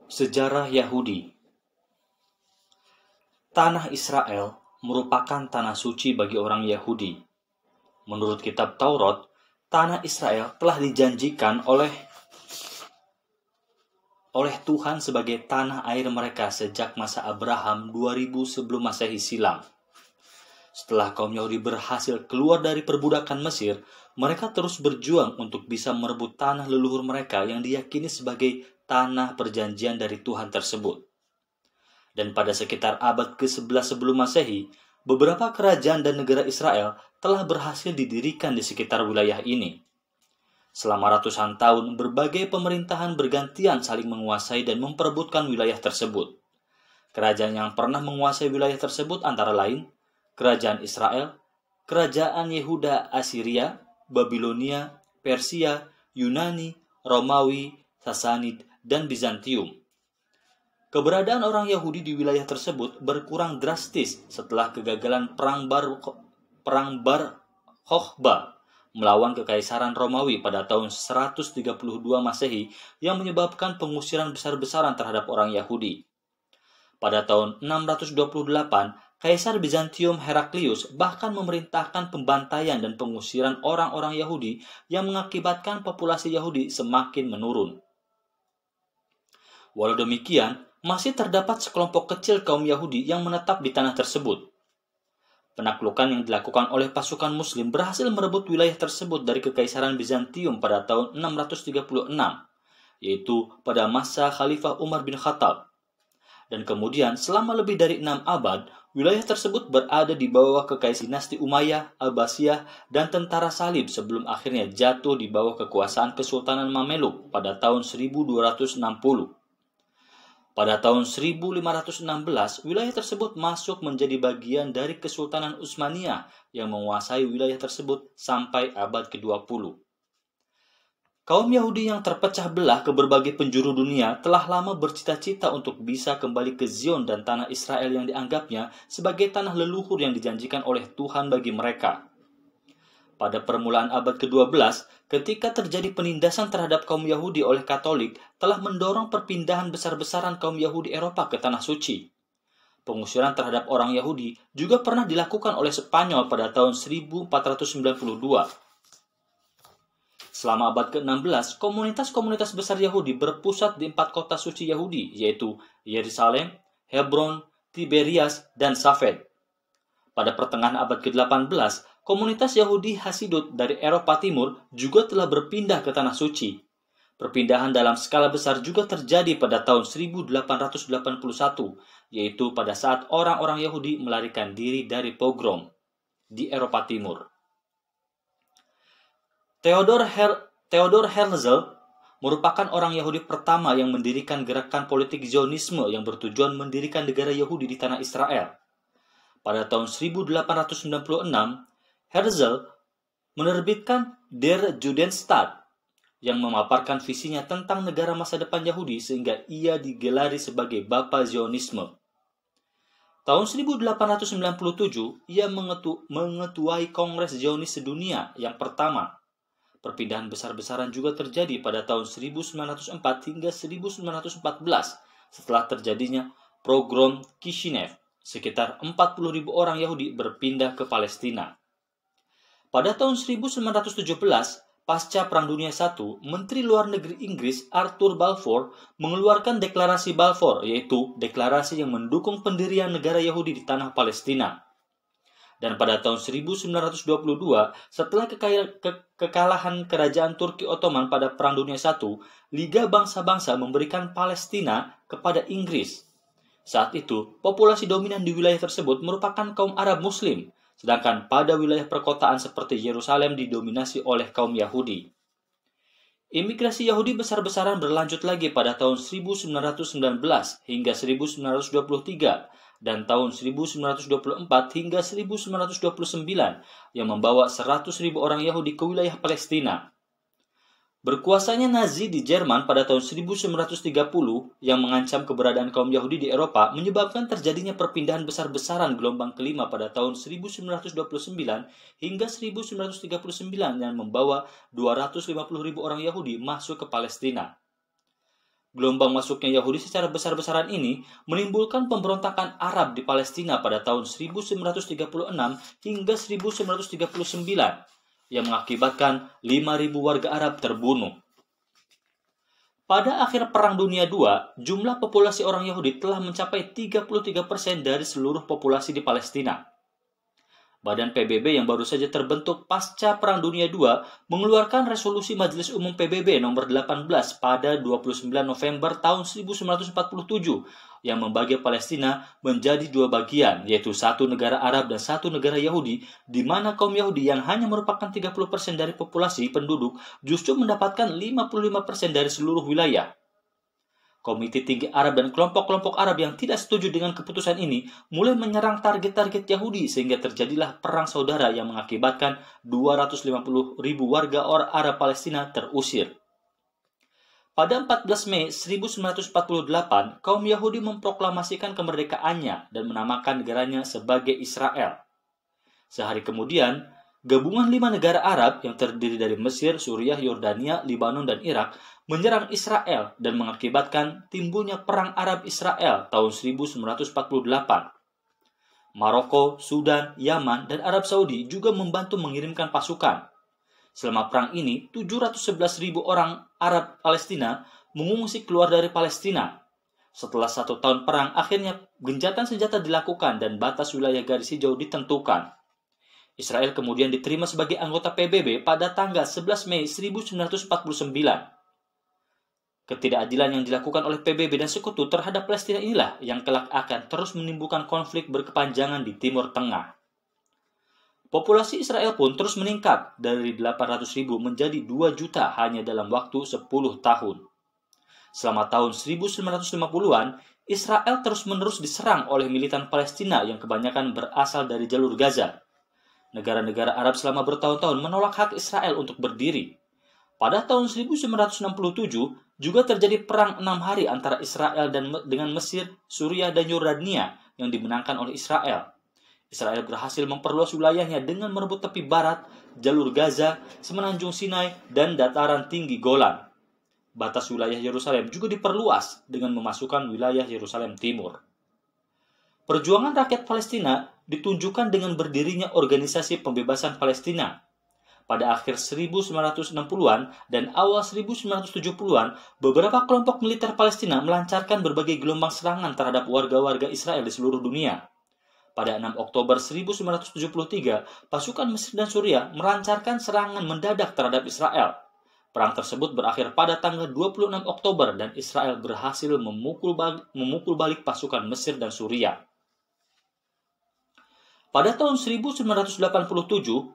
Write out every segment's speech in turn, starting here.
Sejarah Yahudi. Tanah Israel merupakan tanah suci bagi orang Yahudi. Menurut kitab Taurat, tanah Israel telah dijanjikan oleh Tuhan sebagai tanah air mereka sejak masa Abraham 2000 sebelum Masehi silam. Setelah kaum Yahudi berhasil keluar dari perbudakan Mesir, mereka terus berjuang untuk bisa merebut tanah leluhur mereka yang diyakini sebagai tanah perjanjian dari Tuhan tersebut. Dan pada sekitar abad ke-11 sebelum Masehi, beberapa kerajaan dan negara Israel telah berhasil didirikan di sekitar wilayah ini. Selama ratusan tahun, berbagai pemerintahan bergantian saling menguasai dan memperebutkan wilayah tersebut. Kerajaan yang pernah menguasai wilayah tersebut antara lain Kerajaan Israel, Kerajaan Yehuda Assyria, Babilonia, Persia, Yunani, Romawi, Sasanid, dan Bizantium. Keberadaan orang Yahudi di wilayah tersebut berkurang drastis setelah kegagalan Perang Bar Kokhba melawan Kekaisaran Romawi pada tahun 132 Masehi yang menyebabkan pengusiran besar-besaran terhadap orang Yahudi. Pada tahun 628, Kaisar Bizantium Heraklius bahkan memerintahkan pembantaian dan pengusiran orang-orang Yahudi yang mengakibatkan populasi Yahudi semakin menurun. Walau demikian, masih terdapat sekelompok kecil kaum Yahudi yang menetap di tanah tersebut. Penaklukan yang dilakukan oleh pasukan Muslim berhasil merebut wilayah tersebut dari Kekaisaran Bizantium pada tahun 636, yaitu pada masa Khalifah Umar bin Khattab. Dan kemudian selama lebih dari 6 abad, wilayah tersebut berada di bawah kekaisaran dinasti Umayyah, Abbasiyah, dan tentara salib sebelum akhirnya jatuh di bawah kekuasaan Kesultanan Mameluk pada tahun 1260. Pada tahun 1516, wilayah tersebut masuk menjadi bagian dari Kesultanan Utsmaniyah yang menguasai wilayah tersebut sampai abad ke-20. Kaum Yahudi yang terpecah belah ke berbagai penjuru dunia telah lama bercita-cita untuk bisa kembali ke Zion dan tanah Israel yang dianggapnya sebagai tanah leluhur yang dijanjikan oleh Tuhan bagi mereka. Pada permulaan abad ke-12, ketika terjadi penindasan terhadap kaum Yahudi oleh Katolik, telah mendorong perpindahan besar-besaran kaum Yahudi Eropa ke tanah suci. Pengusiran terhadap orang Yahudi juga pernah dilakukan oleh Spanyol pada tahun 1492. Selama abad ke-16, komunitas-komunitas besar Yahudi berpusat di 4 kota suci Yahudi, yaitu Yerusalem, Hebron, Tiberias, dan Safed. Pada pertengahan abad ke-18, komunitas Yahudi Hasidut dari Eropa Timur juga telah berpindah ke Tanah Suci. Perpindahan dalam skala besar juga terjadi pada tahun 1881, yaitu pada saat orang-orang Yahudi melarikan diri dari pogrom di Eropa Timur. Theodor Herzl merupakan orang Yahudi pertama yang mendirikan gerakan politik Zionisme yang bertujuan mendirikan negara Yahudi di tanah Israel. Pada tahun 1896, Herzl menerbitkan Der Judenstaat yang memaparkan visinya tentang negara masa depan Yahudi sehingga ia digelari sebagai Bapa Zionisme. Tahun 1897, ia mengetuai Kongres Zionis Sedunia yang pertama. Perpindahan besar-besaran juga terjadi pada tahun 1904 hingga 1914 setelah terjadinya pogrom Kishinev. Sekitar 40.000 orang Yahudi berpindah ke Palestina. Pada tahun 1917, pasca Perang Dunia I, Menteri Luar Negeri Inggris Arthur Balfour mengeluarkan deklarasi Balfour, yaitu deklarasi yang mendukung pendirian negara Yahudi di tanah Palestina. Dan pada tahun 1922, setelah kekalahan kerajaan Turki Ottoman pada Perang Dunia I, Liga Bangsa-Bangsa memberikan Palestina kepada Inggris. Saat itu, populasi dominan di wilayah tersebut merupakan kaum Arab Muslim, sedangkan pada wilayah perkotaan seperti Yerusalem didominasi oleh kaum Yahudi. Imigrasi Yahudi besar-besaran berlanjut lagi pada tahun 1919 hingga 1923 dan tahun 1924 hingga 1929 yang membawa 100.000 orang Yahudi ke wilayah Palestina. Berkuasanya Nazi di Jerman pada tahun 1930 yang mengancam keberadaan kaum Yahudi di Eropa menyebabkan terjadinya perpindahan besar-besaran gelombang kelima pada tahun 1929 hingga 1939 yang membawa 250.000 orang Yahudi masuk ke Palestina. Gelombang masuknya Yahudi secara besar-besaran ini menimbulkan pemberontakan Arab di Palestina pada tahun 1936 hingga 1939 yang mengakibatkan 5.000 warga Arab terbunuh. Pada akhir Perang Dunia II, jumlah populasi orang Yahudi telah mencapai 33% dari seluruh populasi di Palestina. Badan PBB yang baru saja terbentuk pasca Perang Dunia II mengeluarkan resolusi Majelis Umum PBB nomor 18 pada 29 November tahun 1947 yang membagi Palestina menjadi dua bagian, yaitu satu negara Arab dan satu negara Yahudi, di mana kaum Yahudi yang hanya merupakan 30% dari populasi penduduk justru mendapatkan 55% dari seluruh wilayah. Komite Tinggi Arab dan kelompok-kelompok Arab yang tidak setuju dengan keputusan ini mulai menyerang target-target Yahudi sehingga terjadilah perang saudara yang mengakibatkan 250.000 warga Arab Palestina terusir. Pada 14 Mei 1948, kaum Yahudi memproklamasikan kemerdekaannya dan menamakan negaranya sebagai Israel. Sehari kemudian, gabungan 5 negara Arab yang terdiri dari Mesir, Suriah, Yordania, Libanon, dan Irak menyerang Israel dan mengakibatkan timbulnya Perang Arab-Israel tahun 1948. Maroko, Sudan, Yaman, dan Arab Saudi juga membantu mengirimkan pasukan. Selama perang ini, 711.000 orang Arab Palestina mengungsi keluar dari Palestina. Setelah 1 tahun perang, akhirnya gencatan senjata dilakukan dan batas wilayah garis hijau ditentukan. Israel kemudian diterima sebagai anggota PBB pada tanggal 11 Mei 1949. Ketidakadilan yang dilakukan oleh PBB dan sekutu terhadap Palestina inilah yang kelak akan terus menimbulkan konflik berkepanjangan di Timur Tengah. Populasi Israel pun terus meningkat dari 800.000 menjadi 2 juta hanya dalam waktu 10 tahun. Selama tahun 1950-an, Israel terus-menerus diserang oleh militan Palestina yang kebanyakan berasal dari jalur Gaza. Negara-negara Arab selama bertahun-tahun menolak hak Israel untuk berdiri. Pada tahun 1967 juga terjadi perang 6 hari antara Israel dengan Mesir, Suriah, dan Yordania yang dimenangkan oleh Israel. Israel berhasil memperluas wilayahnya dengan merebut tepi barat, jalur Gaza, semenanjung Sinai, dan dataran tinggi Golan. Batas wilayah Yerusalem juga diperluas dengan memasukkan wilayah Yerusalem Timur. Perjuangan rakyat Palestina ditunjukkan dengan berdirinya Organisasi Pembebasan Palestina. Pada akhir 1960-an dan awal 1970-an, beberapa kelompok militer Palestina melancarkan berbagai gelombang serangan terhadap warga-warga Israel di seluruh dunia. Pada 6 Oktober 1973, pasukan Mesir dan Suriah melancarkan serangan mendadak terhadap Israel. Perang tersebut berakhir pada tanggal 26 Oktober dan Israel berhasil memukul balik pasukan Mesir dan Suriah. Pada tahun 1987,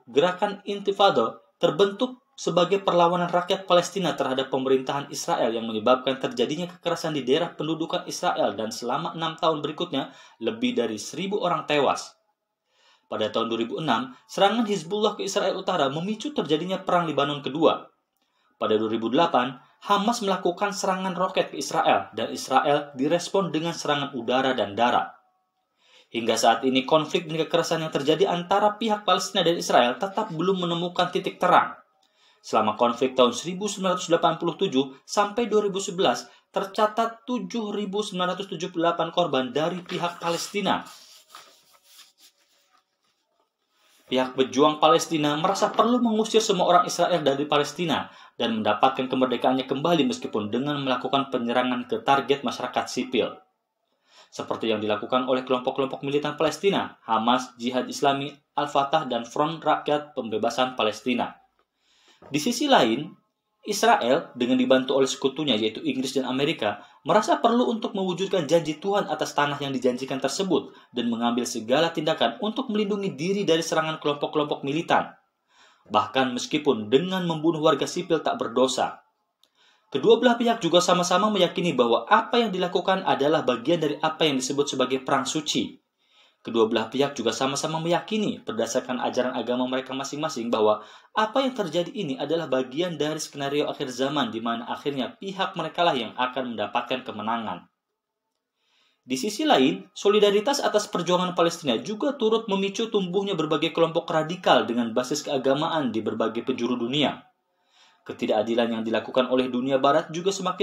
gerakan Intifada terbentuk sebagai perlawanan rakyat Palestina terhadap pemerintahan Israel yang menyebabkan terjadinya kekerasan di daerah pendudukan Israel dan selama 6 tahun berikutnya lebih dari 1.000 orang tewas. Pada tahun 2006, serangan Hizbullah ke Israel Utara memicu terjadinya Perang Libanon kedua. Pada 2008, Hamas melakukan serangan roket ke Israel dan Israel direspon dengan serangan udara dan darat. Hingga saat ini konflik dan kekerasan yang terjadi antara pihak Palestina dan Israel tetap belum menemukan titik terang. Selama konflik tahun 1987 sampai 2011 tercatat 7.978 korban dari pihak Palestina. Pihak pejuang Palestina merasa perlu mengusir semua orang Israel dari Palestina dan mendapatkan kemerdekaannya kembali meskipun dengan melakukan penyerangan ke target masyarakat sipil. Seperti yang dilakukan oleh kelompok-kelompok militan Palestina, Hamas, Jihad Islami, Al-Fatah, dan Front Rakyat Pembebasan Palestina. Di sisi lain, Israel dengan dibantu oleh sekutunya yaitu Inggris dan Amerika merasa perlu untuk mewujudkan janji Tuhan atas tanah yang dijanjikan tersebut dan mengambil segala tindakan untuk melindungi diri dari serangan kelompok-kelompok militan. Bahkan meskipun dengan membunuh warga sipil tak berdosa. Kedua belah pihak juga sama-sama meyakini bahwa apa yang dilakukan adalah bagian dari apa yang disebut sebagai perang suci. Kedua belah pihak juga sama-sama meyakini berdasarkan ajaran agama mereka masing-masing bahwa apa yang terjadi ini adalah bagian dari skenario akhir zaman di mana akhirnya pihak mereka lah yang akan mendapatkan kemenangan. Di sisi lain, solidaritas atas perjuangan Palestina juga turut memicu tumbuhnya berbagai kelompok radikal dengan basis keagamaan di berbagai penjuru dunia. Ketidakadilan yang dilakukan oleh dunia barat juga semakin